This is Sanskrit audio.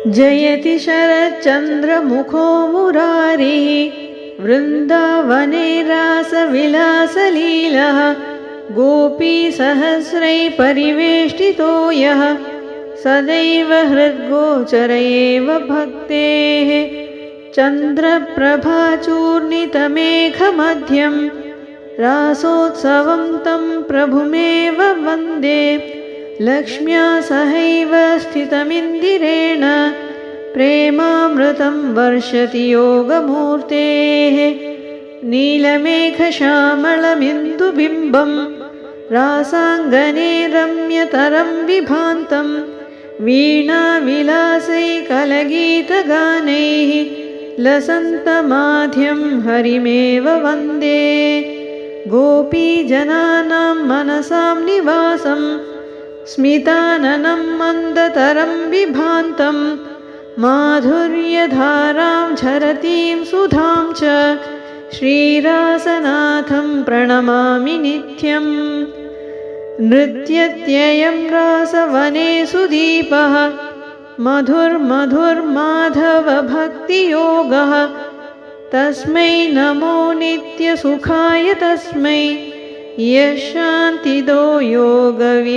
जयति शरच्चन्द्रमुखो मुरारिः वृन्दावने रासविलासलीलः गोपीसहस्रैः परिवेष्टितो यः सदैव हृद्गोचर एव भक्तेः चन्द्रप्रभाचूर्णितमेघमध्यं रासोत्सवं तं प्रभुमेव वन्दे लक्ष्म्या सहैव स्थितमिन्दिरेण प्रेमामृतं वर्षति योगमूर्तेः नीलमेघश्यामलमिन्दुबिम्बं रासाङ्गने रम्यतरं विभान्तं वीणाविलासैकलगीतगानैः लसन्तमाद्यं हरिमेव वन्दे गोपीजनानां मनसां निवासं स्मिताननं मन्दतरं विभान्तं माधुर्यधारां झरतीं सुधां च श्रीरासनाथं प्रणमामि नित्यम् नृत्यत्ययं रासवने सुदीपः मधुर्मधुर्माधवभक्तियोगः तस्मै नमो नित्यसुखाय तस्मै यः शान्तिदो योगविभूतिदाता।